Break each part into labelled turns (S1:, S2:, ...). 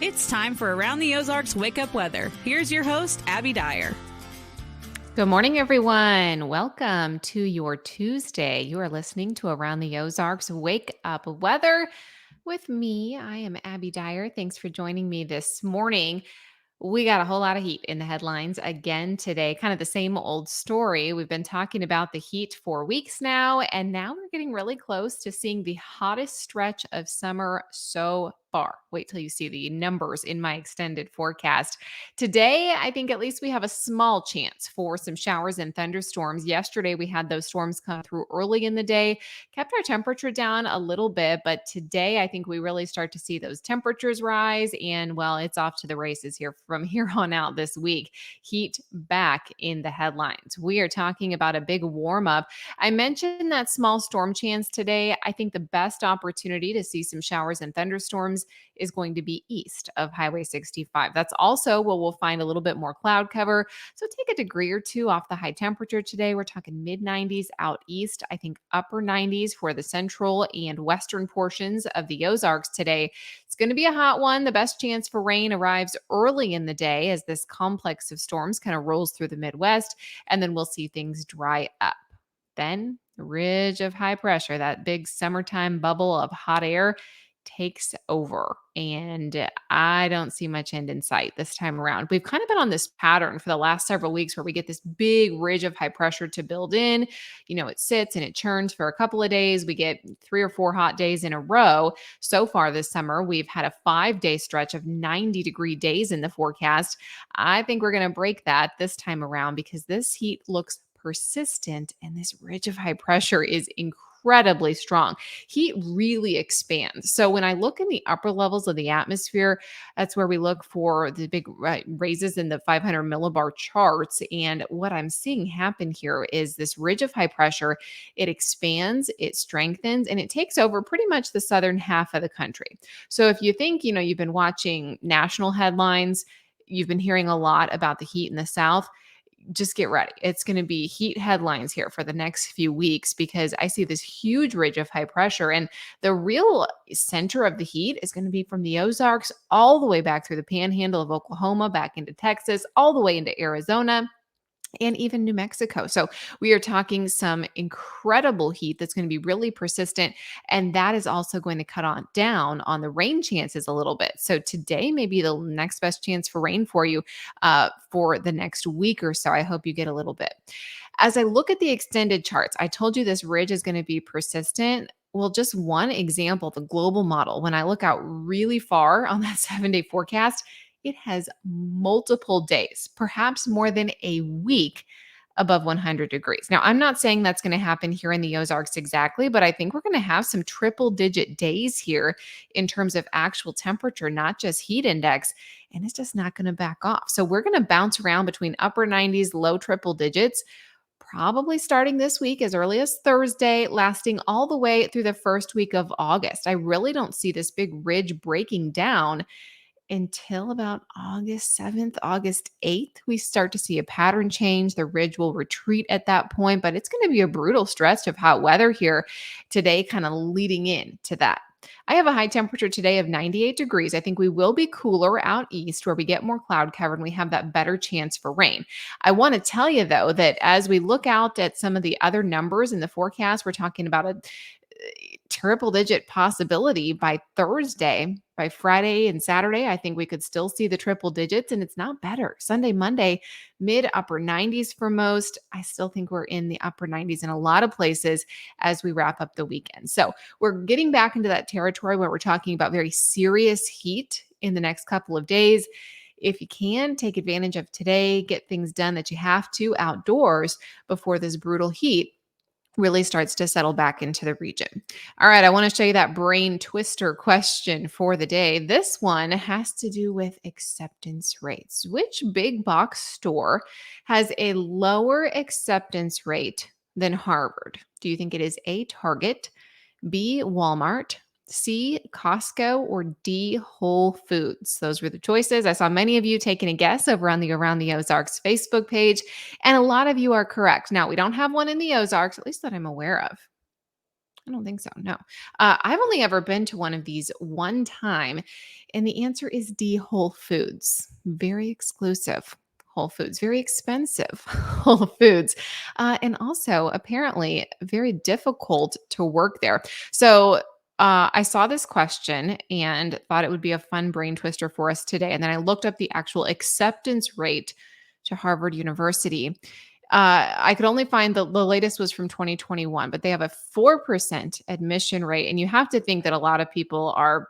S1: It's time for Around the Ozarks Wake Up Weather. Here's your host, Abby Dyer.
S2: Good morning, everyone. Welcome to your Tuesday. You are listening to Around the Ozarks Wake Up Weather with me. I am Abby Dyer. Thanks for joining me this morning. We got a whole lot of heat in the headlines again today, kind of the same old story. We've been talking about the heat for weeks now, and now we're getting really close to seeing the hottest stretch of summer so far. Wait till you see the numbers in my extended forecast. Today, I think at least we have a small chance for some showers and thunderstorms. Yesterday, we had those storms come through early in the day, kept our temperature down a little bit, but today I think we really start to see those temperatures rise, and well, it's off to the races here from here on out this week. Heat back in the headlines. We are talking about a big warm up. I mentioned that small storm chance today. I think the best opportunity to see some showers and thunderstorms is going to be east of Highway 65. That's also where we'll find a little bit more cloud cover. So take a degree or two off the high temperature today. We're talking mid 90s out east. I think upper 90s for the central and western portions of the Ozarks today. It's going to be a hot one. The best chance for rain arrives early in the day as this complex of storms kind of rolls through the Midwest, and then we'll see things dry up. Then the ridge of high pressure, that big summertime bubble of hot air, takes over. And I don't see much end in sight this time around. We've kind of been on this pattern for the last several weeks where we get this big ridge of high pressure to build in. It sits and it churns for a couple of days. We get 3 or 4 hot days in a row. So far this summer, we've had a 5-day stretch of 90-degree days in the forecast. I think we're going to break that this time around because this heat looks persistent and this ridge of high pressure is incredibly strong. Heat really expands. So when I look in the upper levels of the atmosphere, that's where we look for the big raises in the 500 millibar charts. And what I'm seeing happen here is this ridge of high pressure, it expands, it strengthens, and it takes over pretty much the southern half of the country. So if you think, you've been watching national headlines, you've been hearing a lot about the heat in the South, just get ready. It's going to be heat headlines here for the next few weeks because I see this huge ridge of high pressure. And the real center of the heat is going to be from the Ozarks all the way back through the panhandle of Oklahoma, back into Texas, all the way into Arizona, and even New Mexico. So we are talking some incredible heat that's going to be really persistent. And that is also going to down on the rain chances a little bit. So today may be the next best chance for rain for you for the next week or so. I hope you get a little bit. As I look at the extended charts, I told you this ridge is going to be persistent. Well, just one example, the global model, when I look out really far on that 7-day forecast, it has multiple days, perhaps more than a week above 100 degrees. Now, I'm not saying that's going to happen here in the Ozarks exactly, but I think we're going to have some triple digit days here in terms of actual temperature, not just heat index, and it's just not going to back off. So we're going to bounce around between upper 90s, low triple digits, probably starting this week as early as Thursday, lasting all the way through the first week of August. I really don't see this big ridge breaking down until about August 7th, August 8th. We start to see a pattern change. The ridge will retreat at that point, but it's going to be a brutal stretch of hot weather here today, kind of leading in to that. I have a high temperature today of 98 degrees. I think we will be cooler out east where we get more cloud cover and we have that better chance for rain. I want to tell you, though, that as we look out at some of the other numbers in the forecast, we're talking about a triple digit possibility by Thursday. By Friday and Saturday, I think we could still see the triple digits, and it's not better. Sunday, Monday, mid upper 90s for most. I still think we're in the upper 90s in a lot of places as we wrap up the weekend. So we're getting back into that territory where we're talking about very serious heat in the next couple of days. If you can, take advantage of today, get things done that you have to outdoors before this brutal heat really starts to settle back into the region. All right, I want to show you that brain twister question for the day. This one has to do with acceptance rates. Which big box store has a lower acceptance rate than Harvard? Do you think it is A, Target, B, Walmart, C, Costco, or D, Whole Foods? Those were the choices. I saw many of you taking a guess over on the Around the Ozarks Facebook page, and a lot of you are correct. Now, we don't have one in the Ozarks, at least that I'm aware of. I don't think so. No. I've only ever been to one of these one time. And the answer is D, Whole Foods. Very exclusive. Whole Foods, very expensive Whole Foods. And also, apparently, very difficult to work there. So, I saw this question and thought it would be a fun brain twister for us today. And then I looked up the actual acceptance rate to Harvard University. I could only find the latest was from 2021, but they have a 4% admission rate. And you have to think that a lot of people are,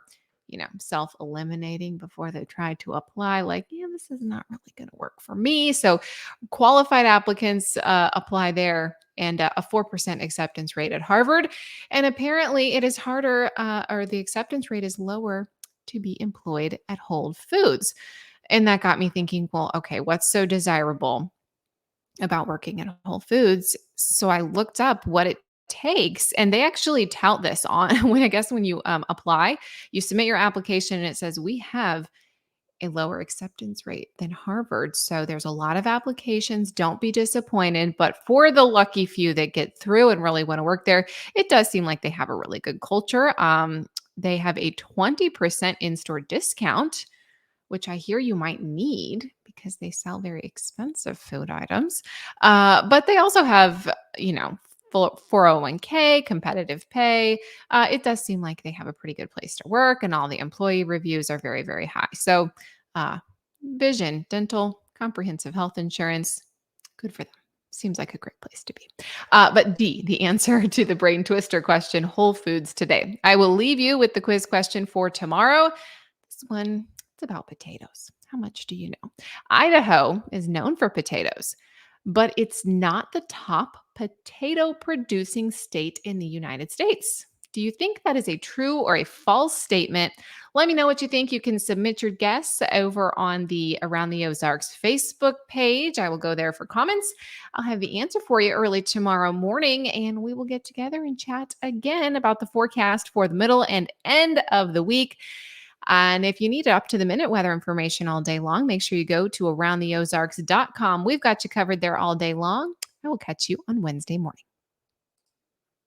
S2: self eliminating before they try to apply. Like, yeah, this is not really going to work for me. So, qualified applicants apply there and a 4% acceptance rate at Harvard. And apparently, it is harder, or the acceptance rate is lower to be employed at Whole Foods. And that got me thinking, well, okay, what's so desirable about working at Whole Foods? So I looked up what it takes, and they actually tout this on when you apply, you submit your application, and it says we have a lower acceptance rate than Harvard. So there's a lot of applications. Don't be disappointed. But for the lucky few that get through and really want to work there, it does seem like they have a really good culture. They have a 20% in store discount, which I hear you might need because they sell very expensive food items. But they also have, 401k, competitive pay. It does seem like they have a pretty good place to work, and all the employee reviews are very, very high. So, uh, vision, dental, comprehensive health insurance, good for them. Seems like a great place to be. But D, the answer to the brain twister question, Whole Foods today. I will leave you with the quiz question for tomorrow. This one, it's about potatoes. How much do you know? Idaho is known for potatoes, but it's not the top potato producing state in the United States. Do you think that is a true or a false statement? Let me know what you think. You can submit your guess over on the Around the Ozarks Facebook page. I will go there for comments. I'll have the answer for you early tomorrow morning, and we will get together and chat again about the forecast for the middle and end of the week. And if you need up to the minute weather information all day long, make sure you go to aroundtheozarks.com. We've got you covered there all day long. I will catch you on Wednesday morning.